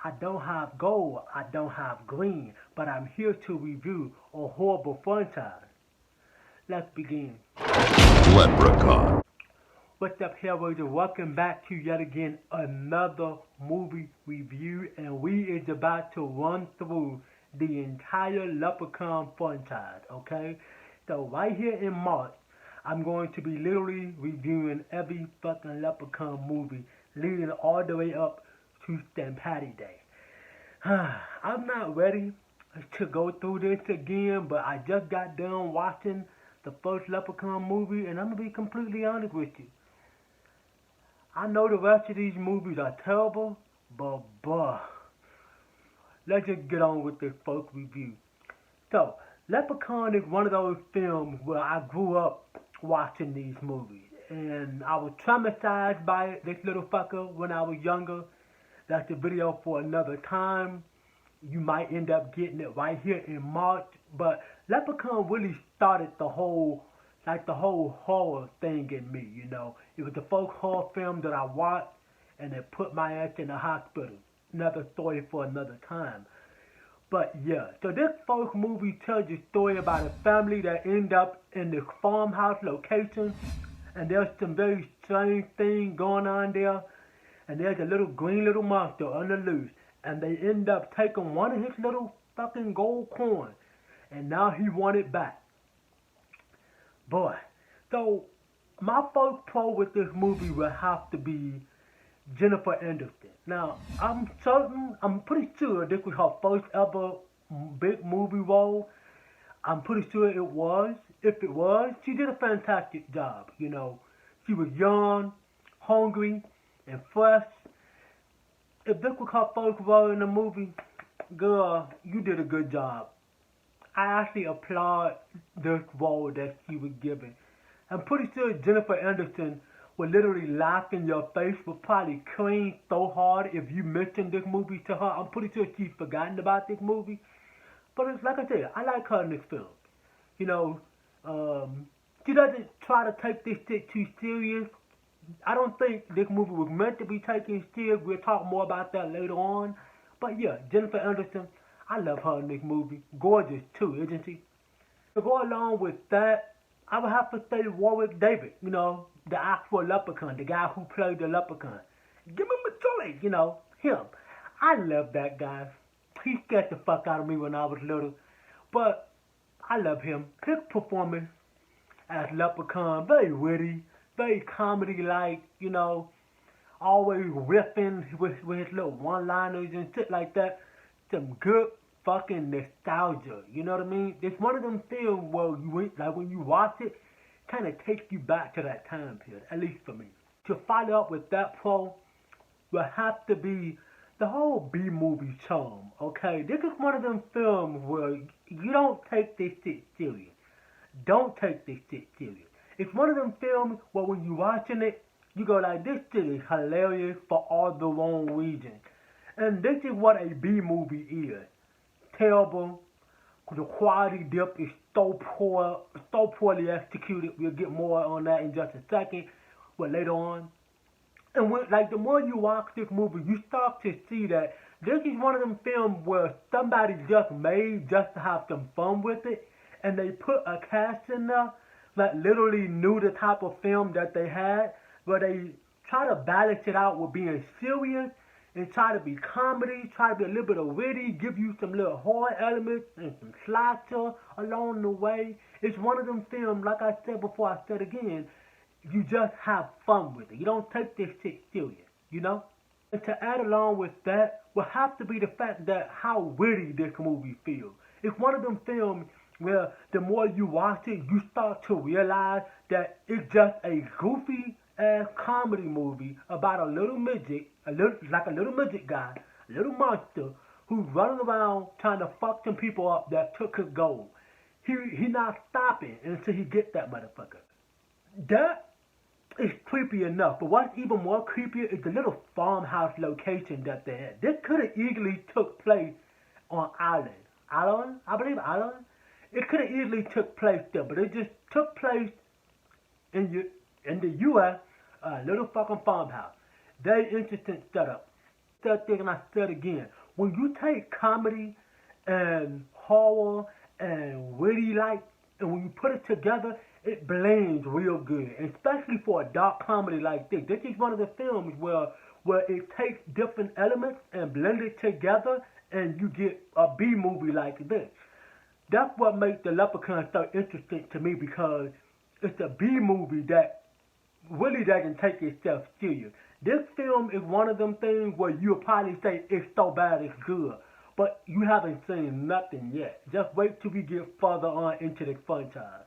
I don't have gold, I don't have green, but I'm here to review a horrible franchise. Let's begin. Leprechaun. What's up, Hellraisers? Welcome back to yet again another movie review, and we is about to run through the entire Leprechaun franchise, okay? So right here in March, I'm going to be literally reviewing every fucking Leprechaun movie leading all the way up to St. Patty Day. I'm not ready to go through this again, but I just got done watching the first Leprechaun movie, and I'm going to be completely honest with you. I know the rest of these movies are terrible, but let's just get on with this first review. So, Leprechaun is one of those films where I grew up watching these movies, and I was traumatized by this little fucker when I was younger. That's a video for another time. You might end up getting it right here in March, but Leprechaun really started the whole horror thing in me, you know. It was the first horror film that I watched, and it put my ass in the hospital. Another story for another time. But yeah, so this first movie tells the story about a family that end up in this farmhouse location, and there's some very strange thing going on there, and there's a little green little monster on the loose, and they end up taking one of his little fucking gold coins, and now he want it back. Boy, so my first pro with this movie will have to be Jennifer Aniston. Now, I'm pretty sure this was her first ever big movie role. I'm pretty sure it was. If it was, she did a fantastic job, you know. She was young, hungry, and fresh. If this was her first role in the movie, girl, you did a good job. I actually applaud this role that she was given. I'm pretty sure Jennifer Aniston would literally laugh in your face, would probably cringe so hard if you mentioned this movie to her. I'm pretty sure she's forgotten about this movie. But it's like I said, I like her in this film. You know, she doesn't try to take this shit too serious. I don't think this movie was meant to be taken serious. We'll talk more about that later on. But yeah, Jennifer Aniston, I love her in this movie. Gorgeous too, isn't she? To go along with that, I would have to say Warwick Davis, you know, the actual Leprechaun, the guy who played the Leprechaun. Give him a choice, you know, him. I love that guy. He scared the fuck out of me when I was little. But I love him. His performance as Leprechaun, very witty, very comedy-like, you know, always riffing with his little one-liners and shit like that. Some good fucking nostalgia, you know what I mean? It's one of them films where when you watch it, kind of takes you back to that time period, at least for me. To follow up with that pro will have to be the whole B-movie charm, okay? This is one of them films where you don't take this shit serious. Don't take this shit serious. It's one of them films where when you watching it, you go like, this shit is hilarious for all the wrong reasons. And this is what a B-movie is. Terrible. The quality dip is so poorly executed. We'll get more on that in just a second, but later on. And the more you watch this movie, you start to see that this is one of them films where somebody just made just to have some fun with it, and they put a cast in there that literally knew the type of film that they had, where they try to balance it out with being serious and try to be comedy, try to be a little bit of witty, give you some little horror elements and some slasher along the way. It's one of them films, like I said before, I said again, you just have fun with it. You don't take this shit serious, you know? And to add along with that will have to be the fact that how witty this movie feels. It's one of them films where the more you watch it, you start to realize that it's just a goofy ass comedy movie about a little midget, a little midget guy, a little monster who's running around trying to fuck some people up that took his gold. He not stopping until he gets that motherfucker. That is creepy enough, but what's even more creepier is the little farmhouse location that they had. This could have easily took place on Island. I believe Island. It could have easily took place there, but it just took place in the U.S., a little fucking farmhouse. Very interesting setup. Said thing and I said again. When you take comedy and horror and witty light, and when you put it together, it blends real good. And especially for a dark comedy like this. This is one of the films where it takes different elements and blend it together, and you get a B movie like this. That's what makes the Leprechaun so interesting to me, because it's a B movie that really doesn't take itself serious. This film is one of them things where you'll probably say it's so bad it's good, but you haven't seen nothing yet. Just wait till we get further on into the franchise.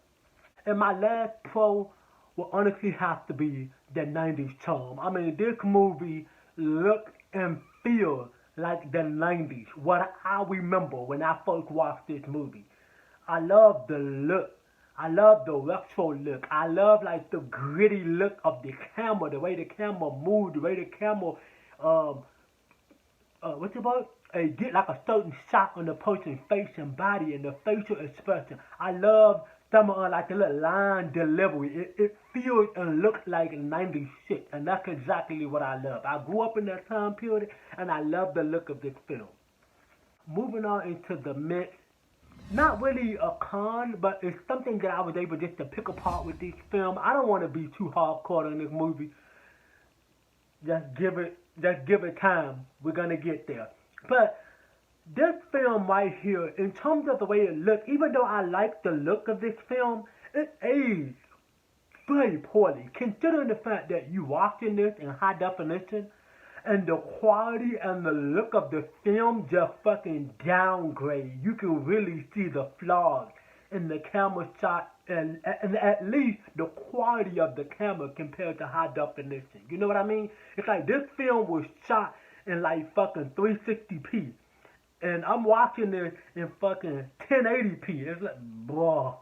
And my last pro will honestly have to be the 90s charm. I mean, this movie looks and feels like the 90s, what I remember when I first watched this movie. I love the look. I love the retro look. I love like the gritty look of the camera, the way the camera moves, the way the camera, what's it about? Get like a certain shot on the person's face and body and the facial expression. I love some of like the little line delivery. It feels and looks like 90s shit, and that's exactly what I love. I grew up in that time period, and I love the look of this film. Moving on into the mix. Not really a con, but it's something that I was able just to pick apart with this film. I don't want to be too hardcore in this movie. Just give it time. We're gonna get there. But this film right here, in terms of the way it looks, even though I like the look of this film, it aged very poorly. Considering the fact that you watching this in high definition, and the quality and the look of the film just fucking downgrade. You can really see the flaws in the camera shot and at least the quality of the camera compared to high definition. You know what I mean? It's like this film was shot in like fucking 360p. And I'm watching this in fucking 1080p. It's like, bro,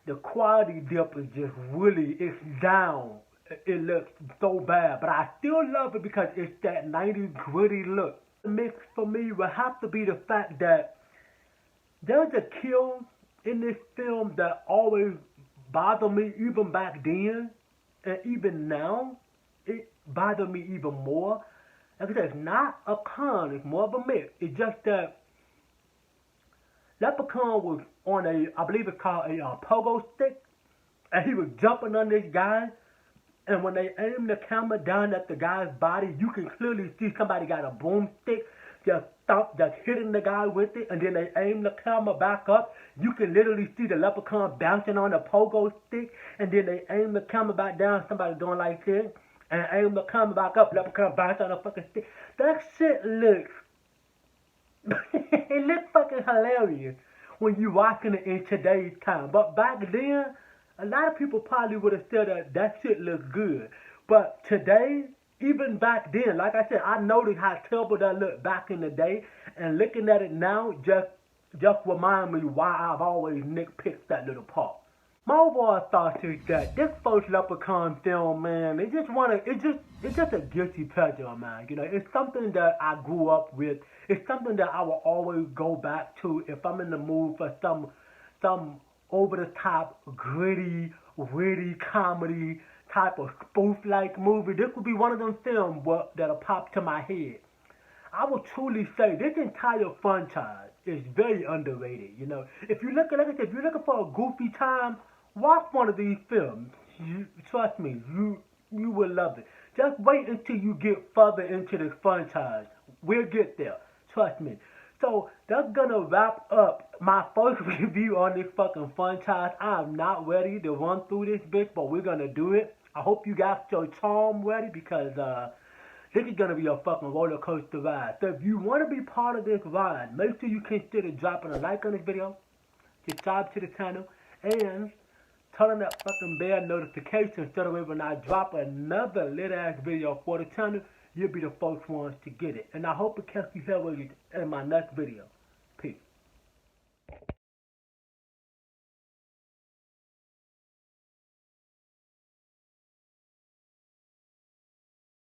the quality dip is just really, it's down. It looks so bad, but I still love it because it's that 90s gritty look. The mix for me would have to be the fact that there's a kill in this film that always bothered me even back then, and even now, it bothered me even more. Like I said, it's not a con, it's more of a mix. It's just that Leprechaun was on I believe it's called a pogo stick, and he was jumping on this guy. And when they aim the camera down at the guy's body, you can clearly see somebody got a broomstick just hitting the guy with it. And then they aim the camera back up. You can literally see the Leprechaun bouncing on the pogo stick. And then they aim the camera back down, somebody doing like this. And aim the camera back up, Leprechaun bouncing on the fucking stick. That shit looks... it looks fucking hilarious when you watching it in today's time. But back then... a lot of people probably would have said that shit looks good. But today, even back then, like I said, I noticed how terrible that looked back in the day. And looking at it now just remind me why I've always nitpicked that little part. My overall thought is that this first Leprechaun film, man, it's just a guilty pleasure, man. You know, it's something that I grew up with. It's something that I will always go back to if I'm in the mood for some over-the-top, gritty, witty comedy type of spoof-like movie. This would be one of them films that'll pop to my head. I will truly say this entire franchise is very underrated. You know, if you look at, like I said, if you're looking for a goofy time, watch one of these films. Trust me, you will love it. Just wait until you get further into this franchise. We'll get there. Trust me. So that's gonna wrap up my first review on this fucking franchise. I am not ready to run through this bitch, but we're gonna do it. I hope you got your charm ready because this is gonna be a fucking roller coaster ride. So if you want to be part of this ride, make sure you consider dropping a like on this video, subscribe to the channel, and turn on that fucking bell notification so that way when I drop another lit ass video for the channel, you'll be the first ones to get it. And I hope to catch you here in my next video.